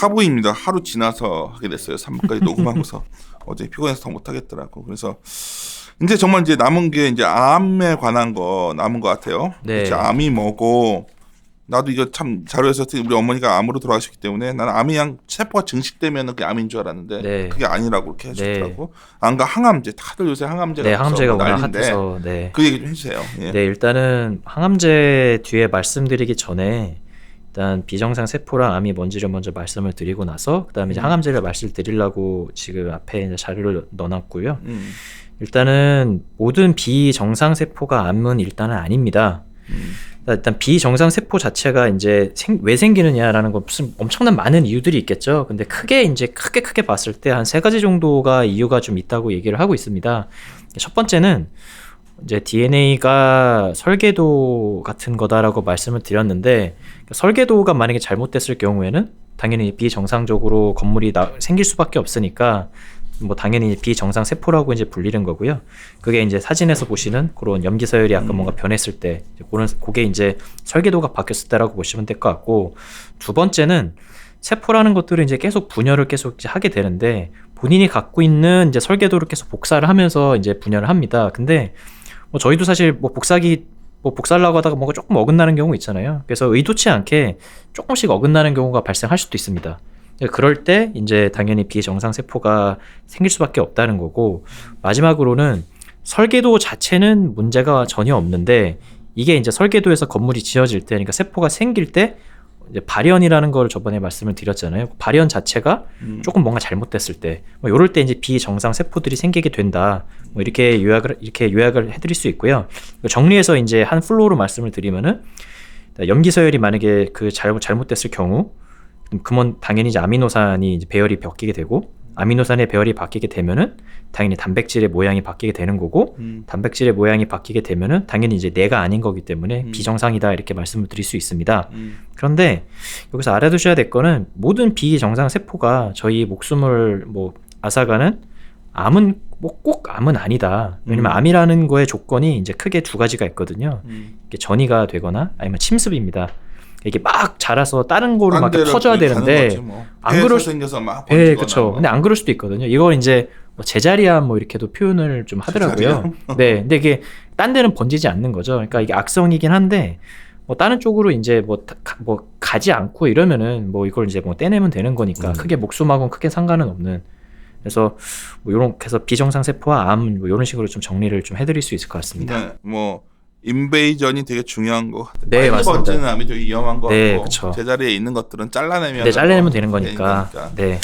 하부입니다. 하루 지나서 하게 됐어요. 3부까지 녹음하고서 어제 피곤해서 더 못하겠더라고. 그래서 이제 정말 이제 남은 게 이제 암에 관한 거 남은 것 같아요. 네. 암이 뭐고 나도 이거 참 자료에서 우리 어머니가 암으로 돌아가셨기 때문에 나는 암이 그냥 세포가 증식되면 그게 암인 줄 알았는데 네. 그게 아니라고 이렇게 해주더라고. 암과 항암제 다들 요새 항암제가 네, 항암제가 워낙 난리인데 핫해서 네. 그 얘기 좀 해주세요. 예. 네, 일단은 항암제 뒤에 말씀드리기 전에 일단 비정상 세포랑 암이 뭔지를 먼저 말씀을 드리고 나서 그다음에 이제 항암제를 말씀드리려고 지금 앞에 이제 자료를 넣어놨고요. 일단은 모든 비정상 세포가 암은 일단은 아닙니다. 일단 비정상 세포 자체가 이제 왜 생기느냐라는 건 무슨 엄청난 많은 이유들이 있겠죠. 근데 크게 봤을 때 한 3가지 정도가 이유가 좀 있다고 얘기를 하고 있습니다. 첫 번째는 이제 DNA가 설계도 같은 거다라고 말씀을 드렸는데 설계도가 만약에 잘못됐을 경우에는 당연히 비정상적으로 건물이 생길 수밖에 없으니까 뭐 당연히 비정상 세포라고 이제 불리는 거고요. 그게 이제 사진에서 보시는 그런 염기 서열이 약간 뭔가 변했을 때 그게 이제 설계도가 바뀌었을 때라고 보시면 될 것 같고, 두 번째는 세포라는 것들은 이제 계속 분열을 계속 이제 하게 되는데 본인이 갖고 있는 이제 설계도를 계속 복사를 하면서 이제 분열을 합니다. 근데 뭐 저희도 사실 복사하려고 하다가 뭔가 조금 어긋나는 경우 있잖아요. 그래서 의도치 않게 조금씩 어긋나는 경우가 발생할 수도 있습니다. 그럴 때 이제 당연히 비정상 세포가 생길 수밖에 없다는 거고, 마지막으로는 설계도 자체는 문제가 전혀 없는데 이게 이제 설계도에서 건물이 지어질 때, 그러니까 세포가 생길 때 이제 발현이라는 걸 저번에 말씀을 드렸잖아요. 발현 자체가 조금 뭔가 잘못됐을 때, 뭐 이럴 때 이제 비정상 세포들이 생기게 된다. 뭐 이렇게 요약을 해드릴 수 있고요. 정리해서 이제 한 플로우로 말씀을 드리면은 염기 서열이 만약에 잘못됐을 경우, 그러면 당연히 이제 아미노산이 이제 배열이 바뀌게 되고, 아미노산의 배열이 바뀌게 되면은 당연히 단백질의 모양이 바뀌게 되는 거고, 단백질의 모양이 바뀌게 되면은 당연히 이제 내가 아닌 거기 때문에 비정상이다 이렇게 말씀을 드릴 수 있습니다. 그런데 여기서 알아두셔야 될 거는 모든 비정상 세포가 저희 목숨을 뭐 앗아가는 암은 뭐 꼭 암은 아니다. 왜냐면 암이라는 거의 조건이 이제 크게 2가지가 있거든요. 이게 전이가 되거나 아니면 침습입니다. 이게 막 자라서 다른 거로 막 퍼져야 되는데 뭐. 안 그럴 생겨서 막 네, 그렇죠. 근데 안 그럴 수도 있거든요. 이걸 이제 뭐 제자리암 뭐 이렇게도 표현을 좀 하더라고요. 네, 근데 이게 딴 데는 번지지 않는 거죠. 그러니까 이게 악성이긴 한데 뭐 다른 쪽으로 이제 뭐 가지 않고 이러면은 뭐 이걸 이제 뭐 떼내면 되는 거니까 크게 목숨하고는 크게 상관은 없는. 그래서 뭐 요런 그래서 비정상 세포와 암 뭐 이런 식으로 좀 정리를 좀 해드릴 수 있을 것 같습니다. 네, 뭐 인베이전이 되게 중요한 거. 네, 맞습니다. 번지는 암이 되게 위험한 거 네, 같고 그쵸. 제자리에 있는 것들은 잘라내면 잘라내면 되는 거니까. 네.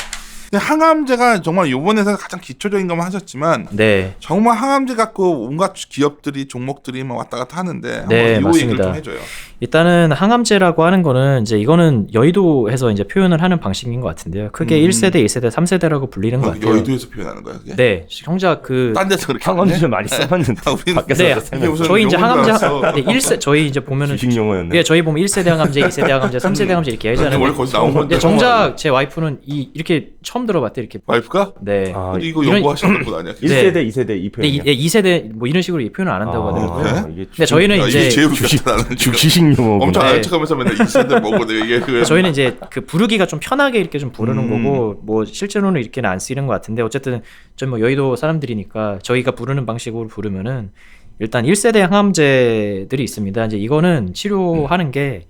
근데 항암제가 정말 이번에서 가장 기초적인 것만 하셨지만 네. 정말 항암제 갖고 온갖 기업들이 종목들이 막 왔다 갔다 하는데 네, 한번 이 맞습니다. 얘기를 좀 해줘요. 일단은 항암제라고 하는 거는 이제 이거는 여의도에서 이제 표현을 하는 방식인 것 같은데요. 크게 1세대, 2세대, 3세대라고 불리는 것 같아요. 여의도에서 표현하는 거야 그게? 네, 형제가 딴 데서 그렇게 항암제를 많이 써봤는데 네, 저희 이제 항암제 네, 1세 저희 이제 보면은 주식 용어였네. 예, 저희 보면 1세대 항암제, 2세대 항암제, 3세대 항암제 이렇게 하잖아요. 원래 거기서 나온 건데. 근데 정작 제 와이프는 이렇게 처음 들어봤대 이렇게. 와이프가? 네. 아, 근데 이거 이런- 연구하셨던 분 아니야? 1세대, 2세대 이 근데 표현이요? 2세대 뭐 이런 식으로 표현을 안 한다고 하더라고요. 그래? 이게 근데 저희는 야, 이제 이게 제일 웃겼다 나는 지금. 주식 용어구나. 엄청 네. 아는 척하면서 맨날 이세대 먹고 내가 이게 그 저희는 이제 그 부르기가 좀 편하게 이렇게 좀 부르는 거고, 뭐 실제로는 이렇게는 안 쓰이는 것 같은데 어쨌든 좀 뭐 여의도 사람들이니까 저희가 부르는 방식으로 부르면은 일단 1세대 항암제들이 있습니다. 이제 이거는 치료하는 게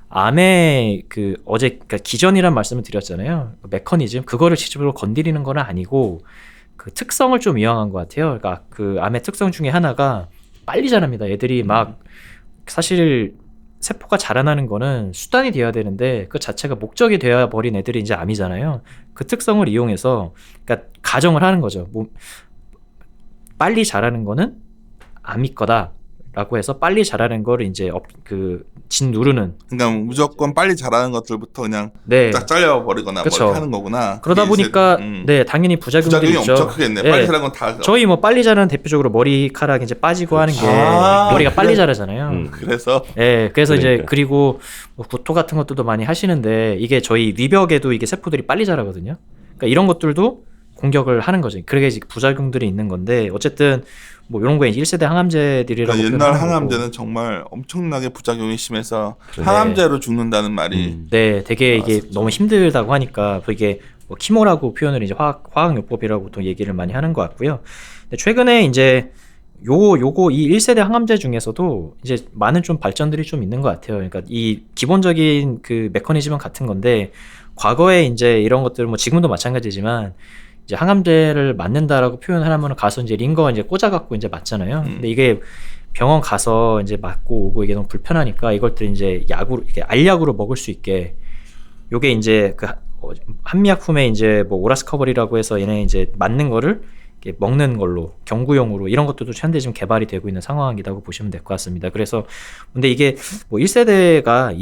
암의 그러니까 기전이란 말씀을 드렸잖아요. 그 메커니즘 그거를 직접적으로 건드리는 건 아니고 그 특성을 좀 이용한 것 같아요. 그러니까 그 암의 특성 중에 하나가 빨리 자랍니다. 애들이 막 사실 세포가 자라나는 거는 수단이 되어야 되는데 그 자체가 목적이 되어 버린 애들이 이제 암이잖아요. 그 특성을 이용해서 그러니까 가정을 하는 거죠. 뭐 빨리 자라는 거는 암이 거다라고 해서 빨리 자라는 거를 이제 진 누르는. 그러니까 무조건 빨리 자라는 것들부터 그냥 네. 딱 잘려버리거나 뭐 그쵸. 이렇게 하는 거구나. 그러다 그게 보니까 이제, 네 당연히 부작용들이 부작용이 있죠. 엄청 크겠네. 네. 빨리 자라는 건 다. 저희 뭐 빨리 자라는 대표적으로 머리카락이 이제 빠지고 하는 게 머리가 빨리 자라잖아요. 그래서 네, 그래서 이제 그러니까. 그리고 뭐 구토 같은 것들도 많이 하시는데 이게 저희 위벽에도 이게 세포들이 빨리 자라거든요. 그러니까 이런 것들도 공격을 하는 거죠. 그게 이제 부작용들이 있는 건데 어쨌든 뭐 이런 거에 1세대 항암제들이라고 그러니까 옛날 표현하는 거고. 항암제는 정말 엄청나게 부작용이 심해서 네. 항암제로 죽는다는 말이 네, 되게 이게 나왔었죠. 너무 힘들다고 하니까 이게 뭐 키모라고 표현을 이제 화학요법이라고 보통 얘기를 많이 하는 것 같고요. 근데 최근에 이제 요거 이 1세대 항암제 중에서도 이제 많은 좀 발전들이 좀 있는 것 같아요. 그러니까 이 기본적인 그 메커니즘은 같은 건데 과거에 이제 이런 것들 뭐 지금도 마찬가지지만 이제 항암제를 맞는다라고 표현을 하면 가서 이제 링거 이제 꽂아갖고 이제 맞잖아요. 근데 이게 병원 가서 이제 맞고 오고 이게 너무 불편하니까 이것들 이제 약으로 이렇게 알약으로 먹을 수 있게 요게 이제 그 한미약품에 이제 뭐 오라스커버리라고 해서 얘네 이제 맞는 거를 이렇게 먹는 걸로 경구용으로 이런 것들도 현재 지금 개발이 되고 있는 상황이라고 보시면 될 것 같습니다. 그래서 근데 이게 뭐 1세대가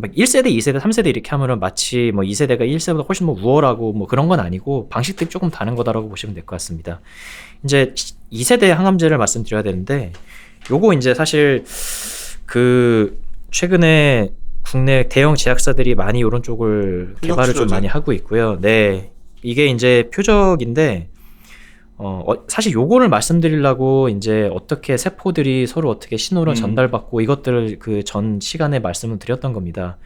막 1세대, 2세대, 3세대 이렇게 하면은 마치 뭐 2세대가 1세대보다 훨씬 뭐 우월하고 뭐 그런 건 아니고 방식들이 조금 다른 거다라고 보시면 될 것 같습니다. 이제 2세대 항암제를 말씀드려야 되는데 요거 이제 사실 그 최근에 국내 대형 제약사들이 많이 이런 쪽을 개발을 좀 치료제. 많이 하고 있고요. 네. 이게 이제 표적인데 사실 요거를 말씀드리려고 이제 어떻게 세포들이 서로 어떻게 신호를 전달받고 이것들을 그 전 시간에 말씀을 드렸던 겁니다.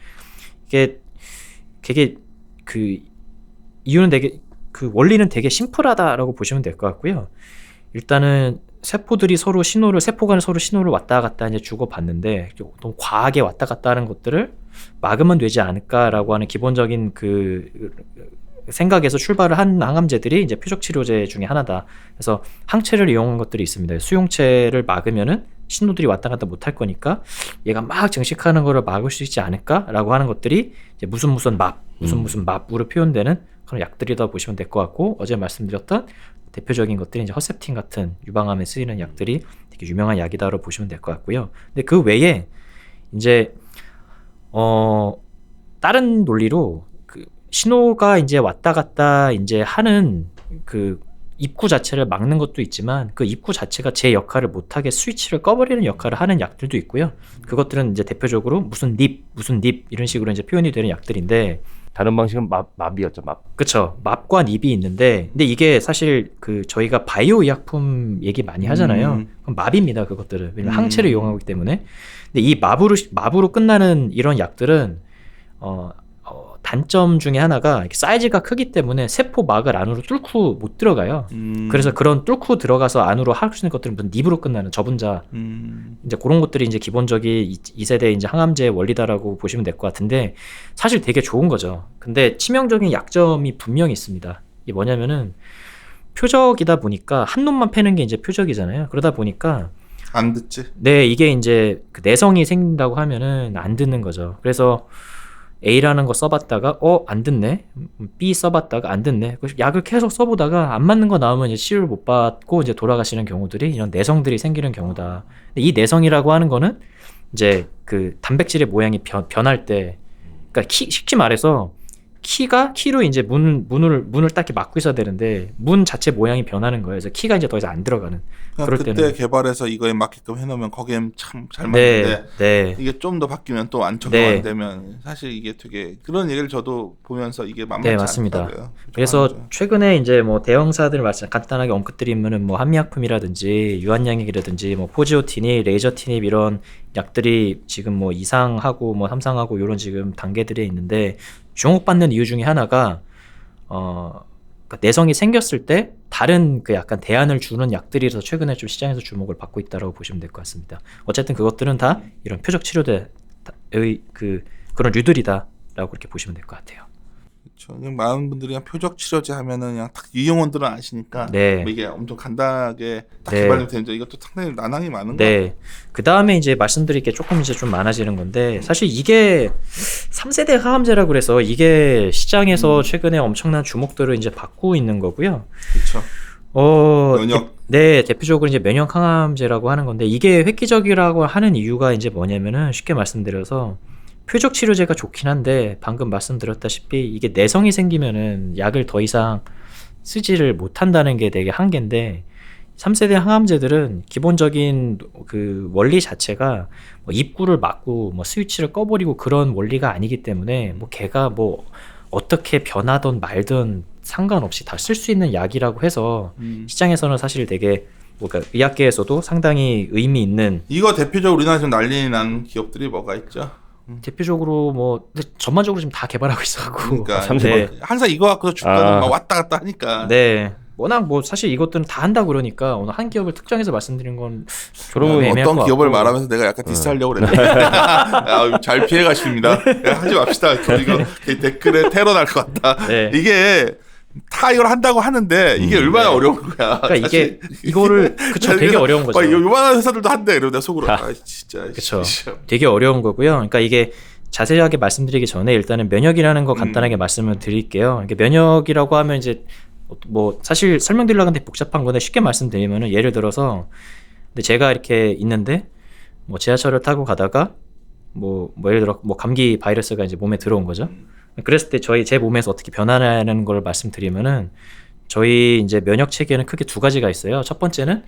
이게 그 이유는 되게 그 원리는 되게 심플하다라고 보시면 될 것 같고요. 일단은 세포들이 서로 세포 간에 서로 신호를 왔다 갔다 이제 주고받는데 너무 과하게 왔다 갔다 하는 것들을 막으면 되지 않을까라고 하는 기본적인 그 생각에서 출발을 한 항암제들이 이제 표적 치료제 중에 하나다. 그래서 항체를 이용한 것들이 있습니다. 수용체를 막으면은 신호들이 왔다 갔다 못할 거니까 얘가 막 증식하는 거를 막을 수 있지 않을까라고 하는 것들이 이제 무슨 맙으로 표현되는 그런 약들이다 보시면 될 것 같고 어제 말씀드렸던 대표적인 것들이 이제 허셉틴 같은 유방암에 쓰이는 약들이 되게 유명한 약이다로 보시면 될 것 같고요. 근데 그 외에 이제 다른 논리로 그 신호가 이제 왔다 갔다 이제 하는 그 입구 자체를 막는 것도 있지만 그 입구 자체가 제 역할을 못하게 스위치를 꺼버리는 역할을 하는 약들도 있고요. 그것들은 이제 대표적으로 무슨 닙 이런 식으로 이제 표현이 되는 약들인데 다른 방식은 맙이었죠. 맙. 그쵸. 맙과 닙이 있는데 근데 이게 사실 그 저희가 바이오 의약품 얘기 많이 하잖아요. 그럼 맙입니다. 그것들은. 왜냐면 항체를 이용하고 있기 때문에. 근데 이 맙으로 끝나는 이런 약들은 단점 중에 하나가 이렇게 사이즈가 크기 때문에 세포 막을 안으로 뚫고 못 들어가요. 그래서 그런 뚫고 들어가서 안으로 할 수 있는 것들은 무슨 닙으로 끝나는 저분자 이제 그런 것들이 이제 기본적인 2세대 이제 항암제의 원리다라고 보시면 될 것 같은데 사실 되게 좋은 거죠. 근데 치명적인 약점이 분명히 있습니다. 이게 뭐냐면은 표적이다 보니까 한 놈만 패는 게 이제 표적이잖아요. 그러다 보니까 안 듣지. 네, 이게 이제 그 내성이 생긴다고 하면은 안 듣는 거죠. 그래서 A라는 거 써봤다가 안 듣네. B 써봤다가 안 듣네. 약을 계속 써보다가 안 맞는 거 나오면 이제 치료를 못 받고 이제 돌아가시는 경우들이 이런 내성들이 생기는 경우다. 근데 이 내성이라고 하는 거는 이제 그 단백질의 모양이 변할 때, 그러니까 쉽게 말해서 키로 이제 문을 딱 막고 있어야 되는데 문 자체 모양이 변하는 거예요. 그래서 키가 이제 더 이상 안 들어가는. 그럴 그때 때는 개발해서 이거에 맞게끔 해놓으면 거기엔 참 잘 맞는데 네. 이게 좀 더 바뀌면 또 안 적용 안 네. 되면 사실 이게 되게 그런 얘기를 저도 보면서 이게 만만치 네, 맞습니다. 않더라고요. 그래서 좀 최근에 이제 뭐 대형사들 간단하게 언급드리면은 뭐 한미약품이라든지 유한양액이라든지 뭐 포지오티닙, 레이저티닙 이런 약들이 지금 뭐 2상하고 뭐 3상하고 이런 지금 단계들에 있는데 주목받는 이유 중에 하나가 그러니까 내성이 생겼을 때 다른 그 약간 대안을 주는 약들이라서 최근에 좀 시장에서 주목을 받고 있다라고 보시면 될 것 같습니다. 어쨌든 그것들은 다 이런 표적 치료제의 그런 류들이다라고 그렇게 보시면 될 것 같아요. 그렇죠. 그냥 많은 분들이 그냥 표적 치료제 하면은 그냥 딱 이용원들은 아시니까 네. 뭐 이게 엄청 간단하게 딱 네. 개발이 되는데 이것도 상당히 난항이 많은 거 네. 그 다음에 이제 말씀드릴 게 조금 이제 좀 많아지는 건데, 사실 이게 3세대 항암제라고 그래서 이게 시장에서 최근에 엄청난 주목도를 이제 받고 있는 거고요. 그렇죠. 면역. 네, 대표적으로 이제 면역 항암제라고 하는 건데, 이게 획기적이라고 하는 이유가 이제 뭐냐면은 쉽게 말씀드려서 표적 치료제가 좋긴 한데 방금 말씀드렸다시피 이게 내성이 생기면은 약을 더 이상 쓰지를 못한다는 게 되게 한계인데 3세대 항암제들은 기본적인 그 원리 자체가 뭐 입구를 막고 뭐 스위치를 꺼버리고 그런 원리가 아니기 때문에 뭐 걔가 뭐 어떻게 변하던 말든 상관없이 다 쓸 수 있는 약이라고 해서 시장에서는 사실 되게 그러니까 의학계에서도 상당히 의미 있는 이거 대표적으로 우리나라에 좀 난리 난 기업들이 뭐가 있죠? 대표적으로 뭐 근데 전반적으로 지금 다 개발하고 있어갖고 그러니까 네. 항상 이거 갖고서 주가는 막 왔다 갔다 하니까. 네. 워낙 뭐 사실 이것들은 다 한다 그러니까 오늘 한 기업을 특정해서 말씀드린 건 그러면 애매할 어떤 것 기업을 같고. 말하면서 내가 약간 디스하려고 그랬는데 잘 피해 가십니다. 하지 맙시다. 이거 댓글에 테러 날 것 같다. 네. 이게 다 이걸 한다고 하는데 이게 얼마나 네. 어려운 거야. 그러니까 이게 이거를 그쵸 되게 어려운 거죠. 요만한 회사들도 한대 이러면 내가 속으로 진짜. 그쵸. 되게 어려운 거고요. 그러니까 이게 자세하게 말씀드리기 전에 일단은 면역이라는 거 간단하게 말씀을 드릴게요. 이게 면역이라고 하면 이제 뭐 사실 설명드리려고 하는데 복잡한 건데 쉽게 말씀드리면은 예를 들어서 근데 제가 이렇게 있는데 뭐 지하철을 타고 가다가 뭐 예를 들어 뭐 감기 바이러스가 이제 몸에 들어온 거죠. 그랬을 때 제 몸에서 어떻게 변하는 걸 말씀드리면은 저희 이제 면역 체계는 크게 두 가지가 있어요. 첫 번째는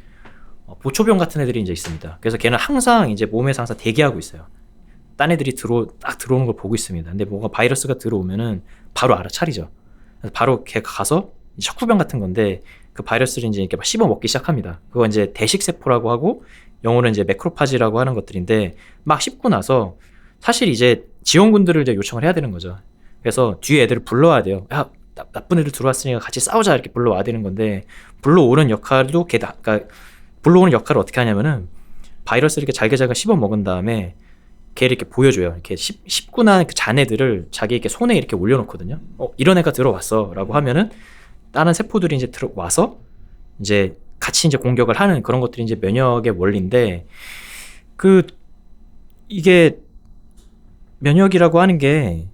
보초병 같은 애들이 이제 있습니다. 그래서 걔는 항상 이제 몸에서 항상 대기하고 있어요. 딴 애들이 딱 들어오는 걸 보고 있습니다. 근데 뭔가 바이러스가 들어오면은 바로 알아차리죠. 그래서 바로 걔 가서 척후병 같은 건데 그 바이러스를 이제 이렇게 막 씹어 먹기 시작합니다. 그거 이제 대식세포라고 하고 영어로는 이제 매크로파지라고 하는 것들인데 막 씹고 나서 사실 이제 지원군들을 이제 요청을 해야 되는 거죠. 그래서 뒤에 애들을 불러와야 돼요. 야, 나쁜 애들 들어왔으니까 같이 싸우자 이렇게 불러와야 되는 건데 불러오는 역할도 그러니까 불러오는 역할을 어떻게 하냐면은 바이러스를 이렇게 잘게 씹어 먹은 다음에 걔를 이렇게 보여줘요. 이렇게 씹고 난 그 잔애들을 자기 이렇게 손에 이렇게 올려놓거든요. 이런 애가 들어왔어라고 하면은 다른 세포들이 이제 들어와서 이제 같이 이제 공격을 하는 그런 것들이 이제 면역의 원리인데 이게 면역이라고 하는 게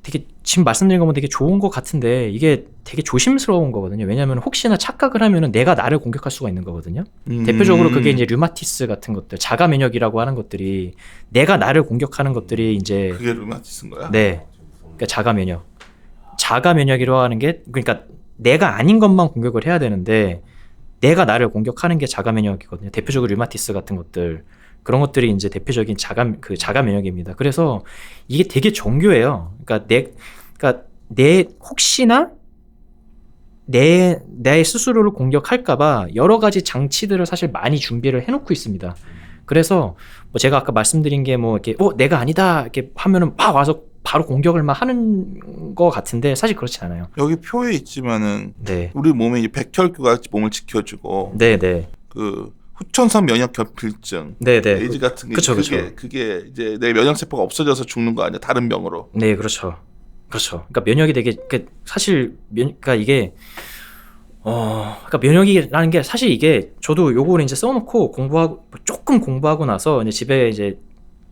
되게 지금 말씀드린 거 보면 되게 좋은 것 같은데 이게 되게 조심스러운 거거든요. 왜냐하면 혹시나 착각을 하면은 내가 나를 공격할 수가 있는 거거든요. 대표적으로 그게 이제 류마티스 같은 것들, 자가 면역이라고 하는 것들이 내가 나를 공격하는 것들이 이제 그게 류마티스인 거야? 네, 그러니까 자가 면역. 자가 면역이라고 하는 게 그러니까 내가 아닌 것만 공격을 해야 되는데 내가 나를 공격하는 게 자가 면역이거든요. 대표적으로 류마티스 같은 것들. 그런 것들이 이제 대표적인 자가 면역입니다. 그래서 이게 되게 정교해요. 그러니까 혹시나 내 스스로를 공격할까봐 여러 가지 장치들을 사실 많이 준비를 해놓고 있습니다. 그래서 뭐 제가 아까 말씀드린 게 뭐 이렇게 내가 아니다 이렇게 하면은 막 와서 바로 공격을 막 하는 거 같은데 사실 그렇지 않아요. 여기 표에 있지만은 네, 우리 몸에 이제 백혈구가 몸을 지켜주고 네, 네, 그 후천성 면역 결핍증, 네, 네. 에이즈 같은 게 그쵸. 그게 이제 내 면역 세포가 없어져서 죽는 거 아니야? 다른 병으로. 네, 그렇죠. 그러니까 면역이 되게 사실 그러니까 이게 그러니까 면역이라는 게 사실 이게 저도 요거를 이제 써놓고 조금 공부하고 나서 이제 집에 이제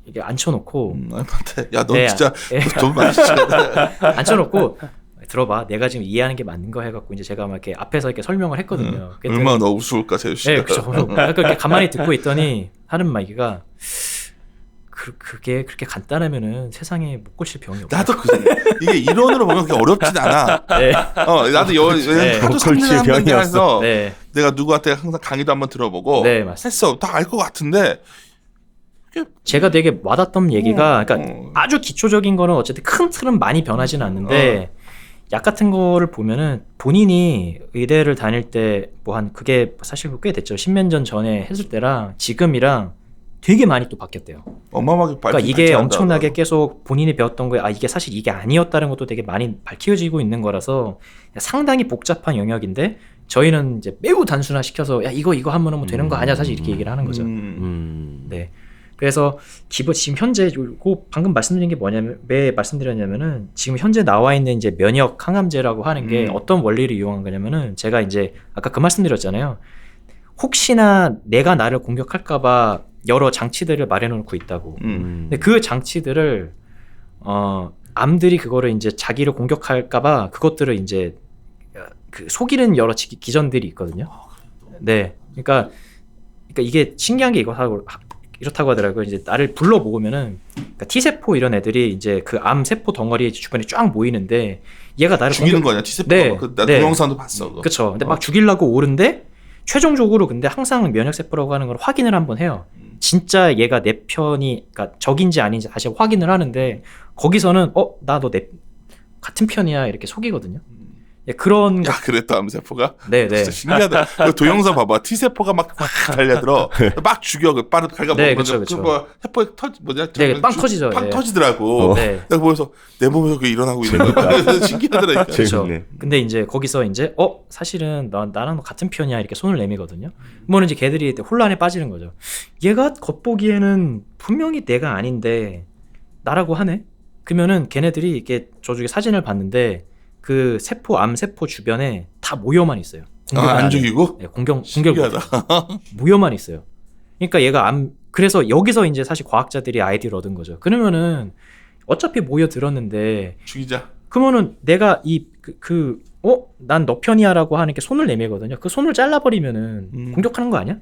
이게 앉혀놓고 맞대. 야, 너 네, 진짜 네. 돈 많이 쓰잖아. 앉혀놓고 들어봐. 내가 지금 이해하는 게 맞는 거 해갖고 이제 제가 막 이렇게 앞에서 이렇게 설명을 했거든요. 그랬더니 얼마나 너 우스울까, 재우 씨가. 네, 그렇죠. 그렇게 가만히 듣고 있더니 하는 말기가 그게 그렇게 간단하면은 세상에 못 고칠 병이 없다. 나도 이게 이론으로 보면 그렇게 어렵진 않아. 네. 나도 네. 하도 못 고칠 3년에 한 번에 병이었어. 해서 네. 내가 누구한테 항상 강의도 한번 들어보고 네, 맞습니다. 했어. 다 알 것 같은데 제가 되게 와닿던 얘기가 그러니까 어. 아주 기초적인 거는 어쨌든 큰 틀은 많이 변하지는 않는데 약 같은 거를 보면은 본인이 의대를 다닐 때 뭐 그게 사실 꽤 됐죠. 10년 전에 했을 때랑 지금이랑 되게 많이 또 바뀌었대요. 어마어마하게 그러니까 이게 엄청나게 계속 본인이 배웠던 거에 이게 사실 이게 아니었다는 것도 되게 많이 밝혀지고 있는 거라서 상당히 복잡한 영역인데 저희는 이제 매우 단순화시켜서 이거 하면은 뭐 되는 거 아니야 사실 이렇게 얘기를 하는 거죠. 네. 그래서 지금 현재 요거 방금 말씀드린 게 왜 말씀드렸냐면은 지금 현재 나와 있는 이제 면역 항암제라고 하는 게 어떤 원리를 이용한 거냐면은 제가 이제 아까 그 말씀드렸잖아요. 혹시나 내가 나를 공격할까봐 여러 장치들을 마련해 놓고 있다고. 근데 그 장치들을 암들이 그거를 이제 자기를 공격할까봐 그것들을 이제 속이는 여러 기전들이 있거든요. 네, 그러니까 이게 신기한 게 이렇다고 하더라고요. 이제 나를 불러 모으면은 그러니까 T세포 이런 애들이 이제 그 암 세포 덩어리 주변에 쫙 모이는데 얘가 나를 죽이는 거냐? T세포가. 네, 나 네. 동영상도 봤어. 그렇죠. 근데 막 죽이려고 오는데 최종적으로 근데 항상 면역 세포라고 하는 걸 확인을 한번 해요. 진짜 얘가 내 편이 그러니까 적인지 아닌지 다시 확인을 하는데 거기서는 나 너 내 같은 편이야 이렇게 속이거든요. 예, 그런 야, 그랬다 암세포가. 네, 네. 진짜 신기하다. 그 동영상 봐봐. T 세포가 막 달려들어, 막 죽여, 그 빠르게 갉아먹어. 네, 그쵸, 그쵸. 뭐 세포에 뭐냐? 네, 빵 터지죠. 빵 예. 터지더라고. 네. 내가 보면서 내 몸에서 그게 일어나고 있는 거야. 신기하더라니까. 그렇죠. 재밌네. 근데 이제 거기서 이제 사실은 나랑 같은 편이야 이렇게 손을 내미거든요. 그러면 이제 걔들이 혼란에 빠지는 거죠. 얘가 겉보기에는 분명히 내가 아닌데 나라고 하네. 그러면은 걔네들이 이렇게 저쪽에 사진을 봤는데 그 암 세포 주변에 다 모여만 있어요. 공격을 안 안 해. 죽이고? 네, 공격 신기하다. 모여만 있어요. 그러니까 얘가 그래서 여기서 이제 사실 과학자들이 아이디어를 얻은 거죠. 그러면은 어차피 모여 들었는데 죽이자. 그러면은 내가 난 너 편이야라고 하는 게 손을 내밀거든요. 그 손을 잘라버리면은 공격하는 거 아니야?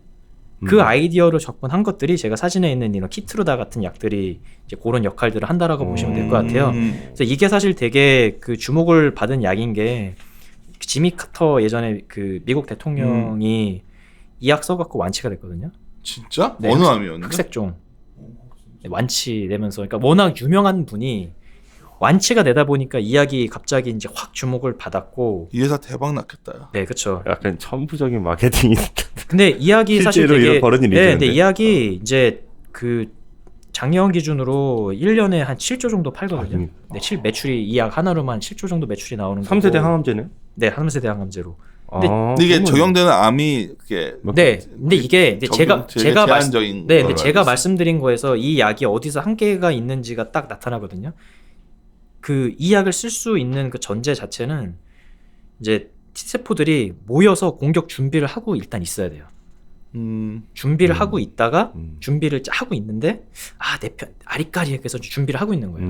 그 아이디어로 접근한 것들이 제가 사진에 있는 이런 키트루다 같은 약들이 이제 그런 역할들을 한다라고 보시면 될 것 같아요. 그래서 이게 사실 되게 그 주목을 받은 약인 게 지미 카터 예전에 그 미국 대통령이 이 약 써갖고 완치가 됐거든요. 진짜? 네, 어느 암이었는데? 흑색종 완치되면서 그러니까 워낙 유명한 분이 완치가 되다 보니까 이 약이 갑자기 이제 확 주목을 받았고 이 회사 대박 났겠다. 네, 그렇죠. 약간 천부적인 마케팅이 근데 이 약이 사실 실제로 되게 이런 벌어진 일이죠, 근데 근데. 이 약이 이제 그 작년 기준으로 1년에 한 7조 정도 팔거든요. 네, 매출이 이 약 하나로만 7조 정도 매출이 나오는 거고. 3세대 항암제는? 네, 3세대 항암제로. 근데 근데 이게 적용되는 암이 그게 네, 근데 이게 이제 제가 제한적인 근데 걸로 제가 알고 있어요. 말씀드린 거에서 이 약이 어디서 한계가 있는지가 딱 나타나거든요. 그 이 약을 쓸 수 있는 그 전제 자체는 이제 T세포들이 모여서 공격 준비를 하고 일단 있어야 돼요. 준비를 하고 있다가 준비를 하고 있는데 내 편 아리까리 해서 준비를 하고 있는 거예요.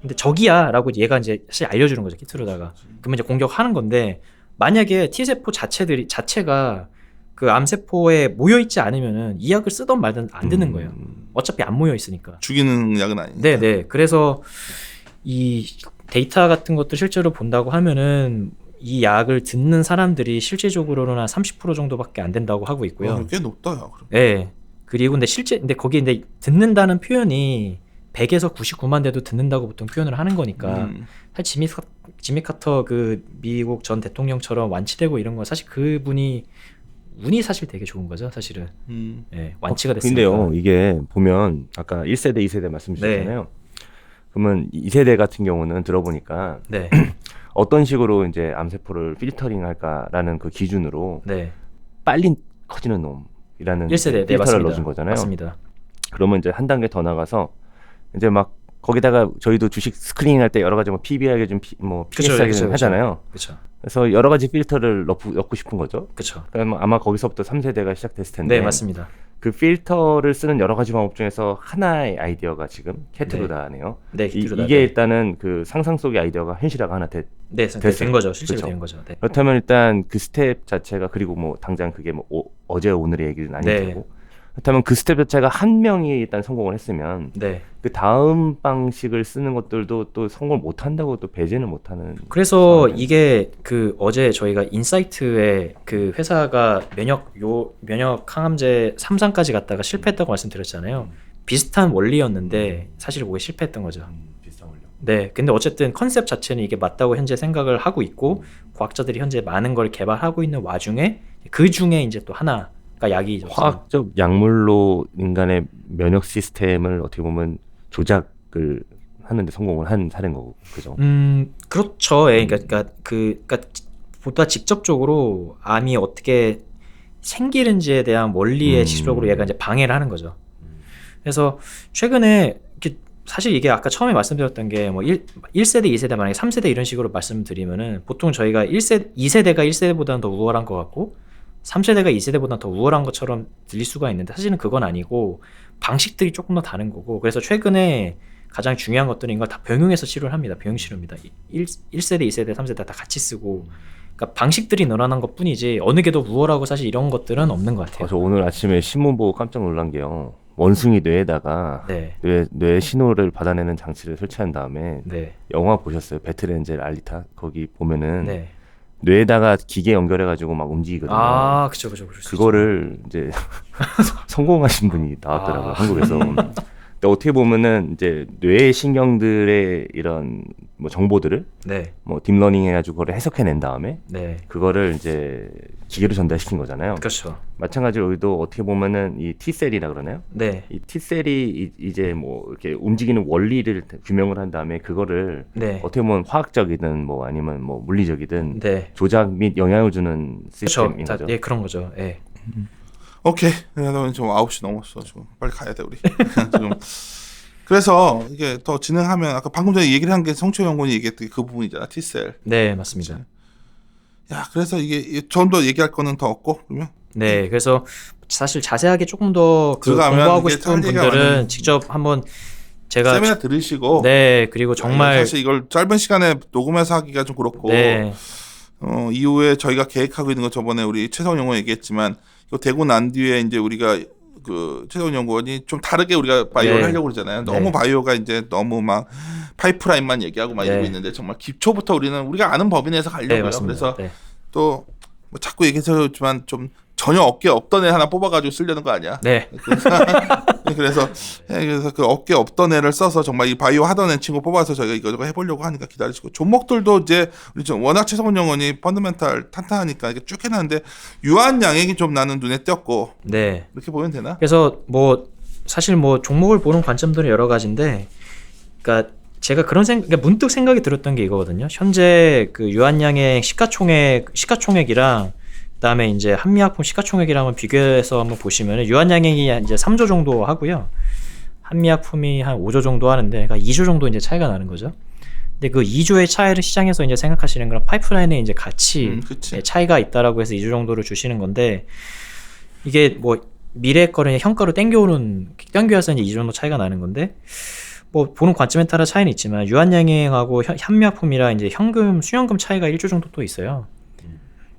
근데 저기야라고 얘가 이제 사실 알려주는 거죠, 키트로다가. 그러면 이제 공격하는 건데 만약에 T세포 자체가 그 암세포에 모여 있지 않으면은 이 약을 쓰던 말든 안 되는 거예요. 어차피 안 모여 있으니까. 죽이는 약은 아니니까. 네. 그래서 이 데이터 같은 것도 실제로 본다고 하면은 이 약을 듣는 사람들이 실제적으로는 한 30% 정도밖에 안 된다고 하고 있고요. 꽤 높다, 야. 그럼. 네. 그리고 근데 거기 근데 듣는다는 표현이 100에서 99만 대도 듣는다고 보통 표현을 하는 거니까 사실 지미 카터 그 미국 전 대통령처럼 완치되고 이런 건 사실 그분이 운이 사실 되게 좋은 거죠, 사실은. 네, 완치가 됐으니까. 근데요, 이게 보면 아까 1세대, 2세대 말씀 주셨잖아요. 그러면 2세대 같은 경우는 들어보니까 네. 어떤 식으로 이제 암세포를 필터링 할까라는 그 기준으로 빨리 커지는 놈이라는 1세대 네, 필터를 맞습니다. 넣어준 거잖아요. 맞습니다. 그러면 이제 한 단계 더 나가서 이제 막 거기다가 저희도 주식 스크리닝 할 때 여러 가지 뭐 PB하게 좀 PS하게 좀 하잖아요. 그렇죠. 그래서 여러 가지 필터를 넣고 싶은 거죠. 그렇죠. 그러면 아마 거기서부터 3세대가 시작됐을 텐데. 네, 맞습니다. 그 필터를 쓰는 여러 가지 방법 중에서 하나의 아이디어가 지금 캐트루다네요. 네, 캐트루다. 이게 일단은 그 상상 속의 아이디어가 현실화가 하나 된 됐어요. 거죠. 실제로 그렇죠. 된 거죠. 네. 그렇다면 일단 그 스텝 자체가 그리고 뭐 당장 그게 뭐 어제 오늘의 얘기는 아닐 네. 테고. 그렇다면 그 스텝 자체가 한 명이 일단 성공을 했으면 네. 그 다음 방식을 쓰는 것들도 또 성공을 못 한다고 또 배제는 못 하는. 그래서 상황이네요. 이게 그 어제 저희가 인사이트에 그 회사가 면역 항암제 3상까지 갔다가 실패했다고 말씀드렸잖아요. 비슷한 원리였는데 사실 그게 실패했던 거죠. 비슷한 원리. 네, 근데 어쨌든 컨셉 자체는 이게 맞다고 현재 생각을 하고 있고 과학자들이 현재 많은 걸 개발하고 있는 와중에 그 중에 이제 또 하나가 약이죠. 화학적 약물로 인간의 면역 시스템을 어떻게 보면 조작을 하는데 성공을 한 사례인 거고, 그죠? 그렇죠. 예, 그러니까 보다 직접적으로 암이 어떻게 생기는지에 대한 원리에 직접적으로 얘가 이제 방해를 하는 거죠. 그래서 최근에 사실 이게 아까 처음에 말씀드렸던 게 뭐 1세대, 2세대 만약에 3세대 이런 식으로 말씀드리면은 보통 저희가 2세대가 1세대보다는 더 우월한 것 같고 3세대가 2세대보다 더 우월한 것처럼 들릴 수가 있는데 사실은 그건 아니고 방식들이 조금 더 다른 거고 그래서 최근에 가장 중요한 것들은 이걸 다 병용해서 치료를 합니다. 병용 치료입니다. 1세대, 2세대, 3세대 다 같이 쓰고 그러니까 방식들이 늘어난 것 뿐이지 어느 게 더 우월하고 사실 이런 것들은 없는 것 같아요. 저 오늘 아침에 신문 보고 깜짝 놀란 게요. 원숭이 뇌에다가 네. 뇌 신호를 받아내는 장치를 설치한 다음에 네. 영화 보셨어요? 배틀엔젤 알리타? 거기 보면은 네. 뇌에다가 기계 연결해가지고 막 움직이거든요. 아, 그쵸. 그거를 이제 성공하신 분이 나왔더라고요, 한국에서. 근데 어떻게 보면은 이제 뇌 신경들의 이런 뭐 정보들을 네. 뭐 딥러닝 해가지고 그걸 해석해낸 다음에 네. 그거를 이제 기계로 전달시킨 거잖아요. 그렇죠. 마찬가지로 여기도 어떻게 보면은 이 T셀이라 그러나요? 네. 이 T셀이 이제 뭐 이렇게 움직이는 원리를 규명을 한 다음에 그거를 네. 어떻게 보면 화학적이든 뭐 아니면 뭐 물리적이든 네. 조작 및 영향을 주는 그렇죠. 시스템인 거죠. 예, 그런 거죠. 예. 오케이. 그래서 지금 9시 넘었어. 지금 빨리 가야 돼 우리. 지금. 그래서 이게 더 진행하면 아까 방금 전에 얘기를 한 게 성초 연구원이 얘기했던 그 부분이잖아. T셀. 네, 맞습니다. 야, 그래서 이게 좀 더 얘기할 거는 더 없고 그러면 네, 그래서 사실 자세하게 조금 더 그 들어가면 공부하고 이게 싶은 할 얘기가 분들은 많으니. 직접 한번 제가 세미나 들으시고. 네, 그리고 정말 사실 이걸 짧은 시간에 녹음해서 하기가 좀 그렇고. 네, 이후에 저희가 계획하고 있는 거 저번에 우리 최성원 연구원 얘기했지만 이거 되고 난 뒤에 이제 우리가 그 최성원 연구원이 좀 다르게 우리가 바이오를 네. 하려고 그러잖아요. 너무 네. 바이오가 이제 너무 막 파이프라인만 얘기하고 막 네. 이러고 있는데 정말 기초부터 우리는 우리가 아는 법인 내에서 네, 가려고요. 맞습니다. 그래서 네. 또 뭐 자꾸 얘기해서지만 좀 전혀 어깨 없던 애 하나 뽑아가지고 쓰려는 거 아니야? 네, 그래서 그 어깨 없던 애를 써서 정말 이 바이오 하던 애 친구 뽑아서 저희가 이거저거 해보려고 하니까 기다리시고 종목들도 이제 우리 좀 워낙 최성원 영원이 펀더멘탈 탄탄하니까 이게 쭉 해놨는데 유한 양액이 좀 나는 눈에 띄었고 네. 이렇게 보면 되나? 그래서 뭐 사실 뭐 종목을 보는 관점들은 여러 가지인데, 그러니까 제가 그러니까 문득 생각이 들었던 게 이거거든요. 현재 그 유한양의 시가총액이랑 그다음에 이제 한미약품 시가총액이랑 한번 비교해서 한번 보시면은 유한양액이 이제 3조 정도 하고요. 한미약품이 한 5조 정도 하는데, 그러니까 2조 정도 이제 차이가 나는 거죠. 근데 그 2조의 차이를 시장에서 이제 생각하시는 건 파이프라인의 이제 가치 그치. 차이가 있다라고 해서 2조 정도를 주시는 건데, 이게 뭐 미래 거를 현가로 땡겨와서 이제 2조 정도 차이가 나는 건데, 뭐 보는 관점에 따라 차이는 있지만 유한양행하고 한미약품이랑 이제 현금 수령금 차이가 1조 정도 또 있어요.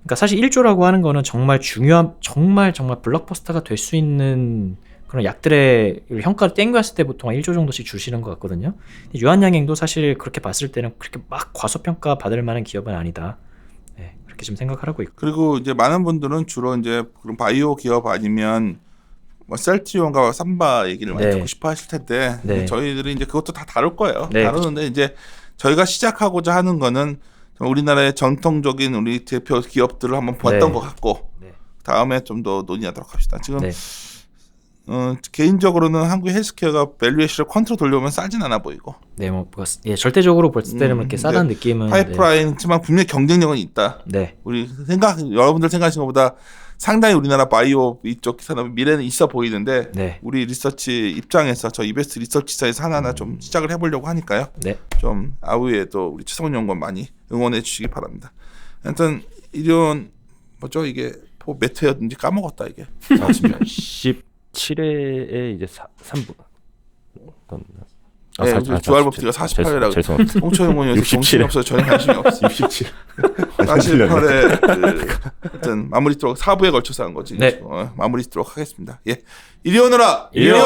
그러니까 사실 1조라고 하는 거는 정말 중요한 정말 블록버스터가 될 수 있는 그런 약들의 현가를 땡겨왔을 때 보통 한 1조 정도씩 주시는 것 같거든요. 유한양행도 사실 그렇게 봤을 때는 그렇게 막 과소평가 받을 만한 기업은 아니다. 네, 그렇게 좀 생각을 하고 있고. 그리고 이제 많은 분들은 주로 이제 그런 바이오 기업 아니면 뭐 셀트리온과 삼바 얘기를 많이 네. 듣고 싶어 하실 텐데 네. 저희들이 이제 그것도 다 다룰 거예요. 네. 다루는데 이제 저희가 시작하고자 하는 거는 우리나라의 전통적인 우리 대표 기업들을 한번 봤던 네. 것 같고 네. 다음에 좀 더 논의하도록 합시다. 지금 네. 개인적으로는 한국의 헬스케어가 밸류에이션을 컨트롤 돌려보면 싸진 않아 보이고 네, 뭐 예, 절대적으로 볼 때는 이렇게 싸다는 네. 느낌은 파이프라인이지만 분명히 경쟁력은 있다. 네. 우리 여러분들 생각하시는 것보다 상당히 우리나라 바이오 이쪽 산업 미래는 있어 보이는데 네. 우리 리서치 입장에서 저 이베스트 리서치사에서 하나하나 좀 시작을 해보려고 하니까요. 네. 좀 아우에도 우리 최성원 연구원 많이 응원해 주시기 바랍니다. 하여튼 이런 뭐죠 이게 몇 회였는지 까먹었다 이게. 17회에 이제 3부. 네, 우리 주알법 PD가 48회라고. 죄송합니다. 홍초 연구원이 정신이 없어서 전혀 관심이 없어. 67. 48회 하여튼 마무리 도록 4부에 걸쳐서 한 거지. 네. 마무리 짓도록 하겠습니다. 예, 이리 오너라. 이리 온.